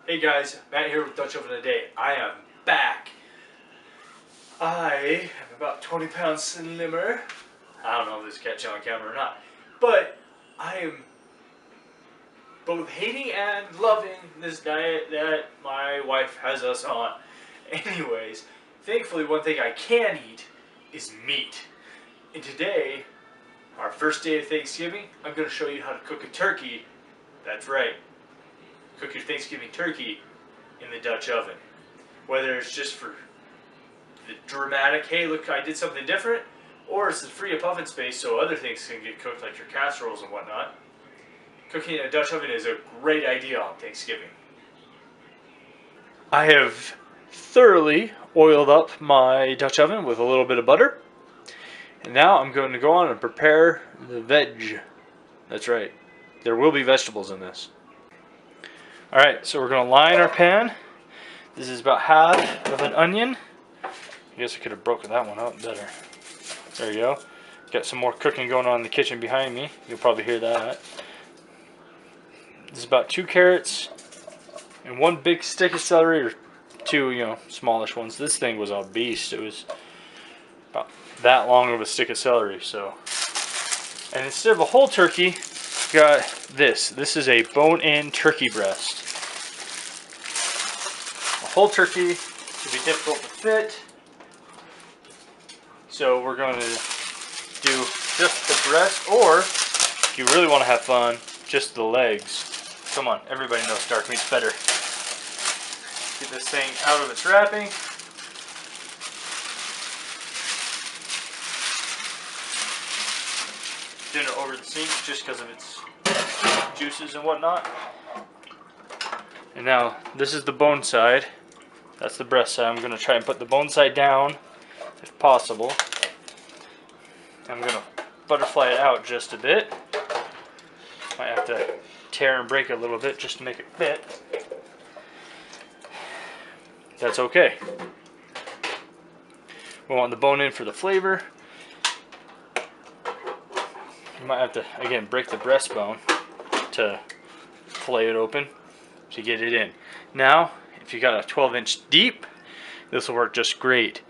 Hey guys, Matt here with Dutch Oven Today. I am back. I am about 20 pounds slimmer. I don't know if this is catching on camera or not. But I am both hating and loving this diet that my wife has us on. Anyways, thankfully one thing I can eat is meat. And today, our first day of Thanksgiving, I'm going to show you how to cook a turkey. That's right. Cook your Thanksgiving turkey in the Dutch oven. Whether it's just for the dramatic, hey look I did something different, or it's to free up oven space so other things can get cooked like your casseroles and whatnot. Cooking in a Dutch oven is a great idea on Thanksgiving. I have thoroughly oiled up my Dutch oven with a little bit of butter. And now I'm going to go on and prepare the veg. That's right. There will be vegetables in this. Alright, so we're going to line our pan. This is about half of an onion. I guess I could have broken that one up better. There you go. Got some more cooking going on in the kitchen behind me. You'll probably hear that. This is about 2 carrots and 1 big stick of celery, or 2, smallish ones. This thing was a beast. It was about that long of a stick of celery. So, and instead of a whole turkey, got this. This is a bone-in turkey breast. A whole turkey would be difficult to fit, so we're going to do just the breast, or if you really want to have fun, just the legs. Come on, everybody knows dark meat's better. Get this thing out of its wrapping. Doing it over the sink just because of its juices and whatnot. And now this is the bone side. That's the breast side. I'm going to try and put the bone side down if possible. I'm going to butterfly it out just a bit. Might have to tear and break it a little bit just to make it fit. That's okay. We want the bone in for the flavor. You might have to, again, break the breastbone to fillet it open to get it in. Now, if you got a 12-inch deep, this will work just great.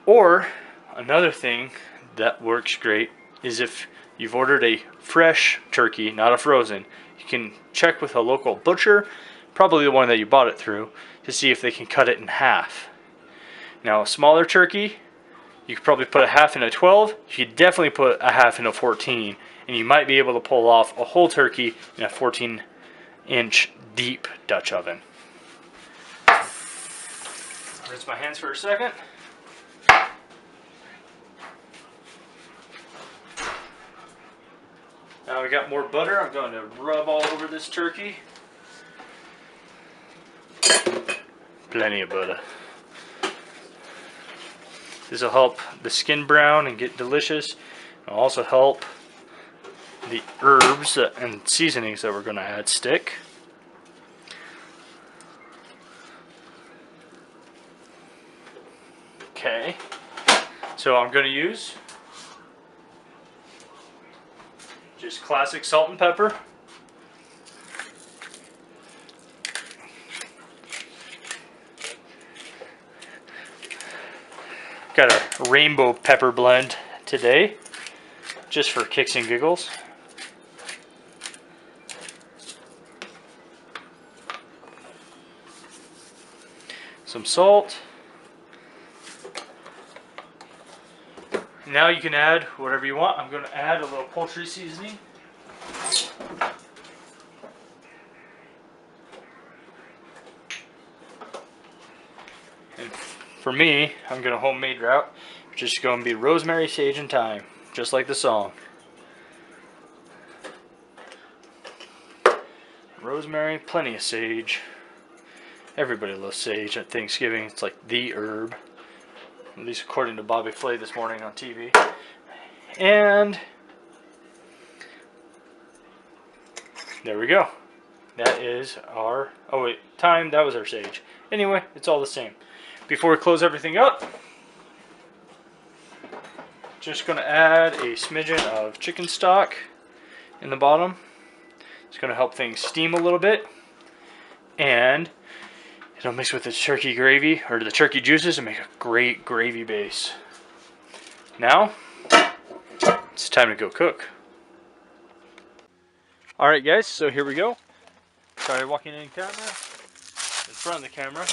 Or, another thing that works great is if you've ordered a fresh turkey, not a frozen, you can check with a local butcher, probably the one that you bought it through, to see if they can cut it in half. Now, a smaller turkey, you could probably put a half in a 12. You could definitely put a half in a 14. And you might be able to pull off a whole turkey in a 14-inch deep Dutch oven. Rinse my hands for a second. Now we got more butter. I'm going to rub all over this turkey. Plenty of butter. This will help the skin brown and get delicious. It'll also help the herbs and seasonings that we're going to add stick. Okay, so I'm going to use just classic salt and pepper. Got a rainbow pepper blend today, just for kicks and giggles. Some salt. Now you can add whatever you want. I'm going to add a little poultry seasoning. And for me, I'm going to homemade route, which is going to be rosemary, sage, and thyme, just like the song. Rosemary, plenty of sage. Everybody loves sage at Thanksgiving. It's like the herb, at least according to Bobby Flay this morning on TV. And there we go. That is our, oh wait, thyme, that was our sage. Anyway, it's all the same. Before we close everything up, just going to add a smidgen of chicken stock in the bottom. It's going to help things steam a little bit. and it'll mix with the turkey gravy or the turkey juices and make a great gravy base. Now it's time to go cook. Alright guys, so here we go. Sorry, walking in camera, in front of the camera.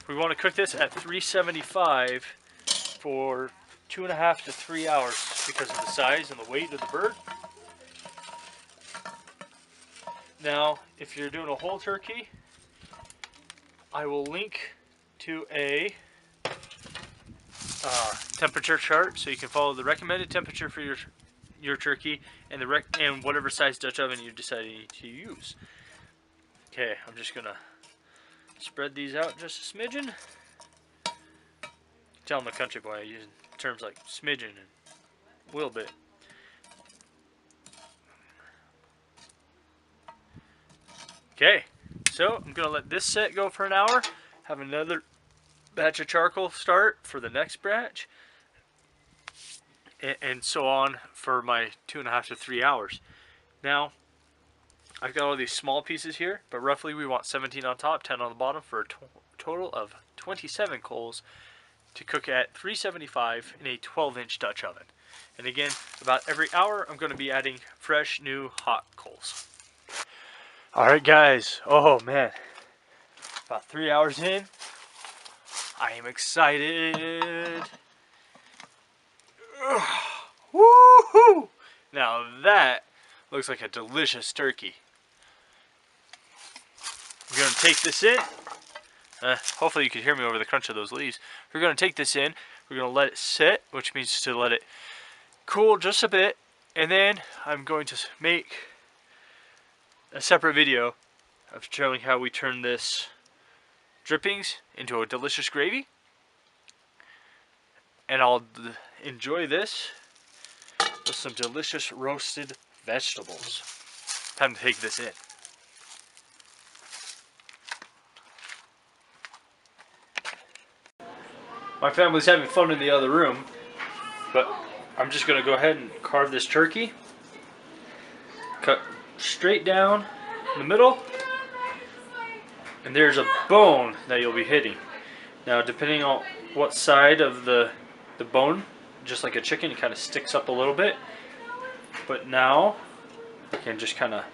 We want to cook this at 375 for 2.5 to 3 hours because of the size and the weight of the bird. Now, if you're doing a whole turkey, I will link to a temperature chart so you can follow the recommended temperature for your turkey and and whatever size Dutch oven you decide to use. Okay, I'm just gonna spread these out just a smidgen. Tell them a country boy, I use terms like smidgen and a little bit. Okay, so I'm gonna let this set go for an hour. Have another batch of charcoal start for the next batch, and so on for my 2.5 to 3 hours. Now, I've got all these small pieces here, but roughly we want 17 on top, 10 on the bottom for a total of 27 coals to cook at 375 in a 12-inch Dutch oven. And again, about every hour I'm going to be adding fresh, new, hot coals. Alright guys, oh man, about 3 hours in, I am excited. Woohoo! Now that looks like a delicious turkey. We're going to take this in. Hopefully you can hear me over the crunch of those leaves. We're going to take this in. We're going to let it sit, which means to let it cool just a bit. And then I'm going to make a separate video of showing how we turn this drippings into a delicious gravy. And I'll enjoy this with some delicious roasted vegetables. Time to take this in. My family's having fun in the other room, but I'm just going to go ahead and carve this turkey. Cut straight down in the middle, and there's a bone that you'll be hitting. Now, depending on what side of the bone, just like a chicken, it kind of sticks up a little bit. But now, I can just kind of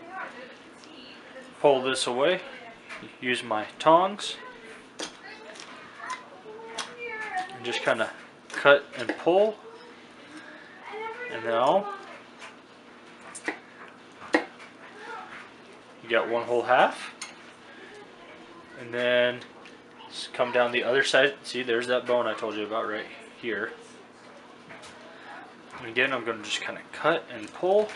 pull this away. Use my tongs. And just kind of cut and pull. And now, you got one whole half. And then, come down the other side. See, there's that bone I told you about right here. And again, I'm going to just kind of cut and pull.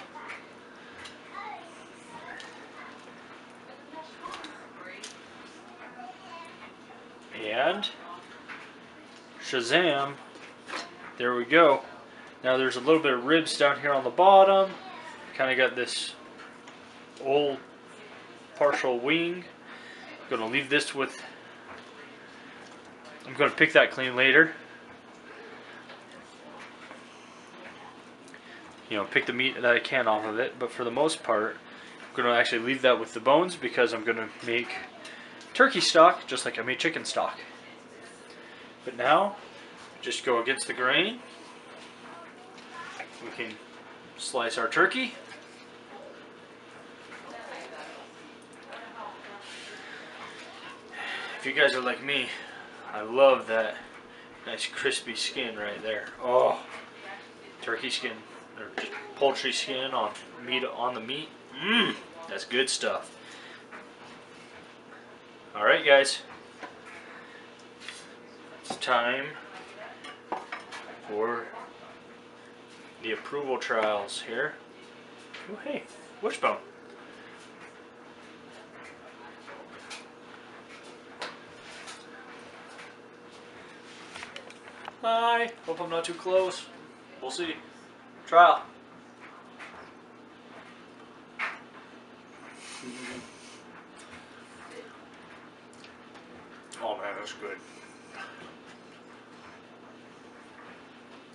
And Shazam, there we go. Now there's a little bit of ribs down here on the bottom. Kind of got this old partial wing. I'm going to leave this with, I'm going to pick that clean later. You know, pick the meat that I can off of it, but for the most part, I'm going to actually leave that with the bones because I'm going to make turkey stock just like I made chicken stock. But now, just go against the grain. We can slice our turkey. If you guys are like me, I love that nice crispy skin right there. Oh, turkey skin. Or just poultry skin on meat on the meat. Mmm, that's good stuff. Alright guys, it's time for the approval trials here. Oh hey, wishbone. Hi, hope I'm not too close. We'll see. Trial. Oh man, that's good.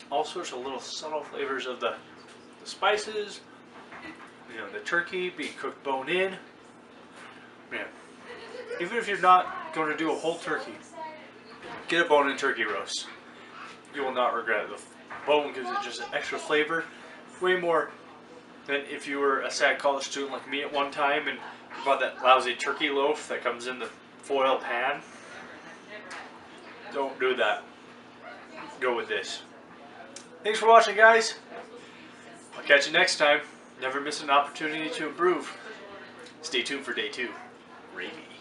All sorts of little subtle flavors of the spices. You know, the turkey being cooked bone in. Man, even if you're not going to do a whole turkey, get a bone-in turkey roast. You will not regret it. The bone gives it just an extra flavor, way more than if you were a sad college student like me at one time and you bought that lousy turkey loaf that comes in the foil pan. Don't do that. Go with this. Thanks for watching, guys. I'll catch you next time. Never miss an opportunity to improve. Stay tuned for day 2. Gravy.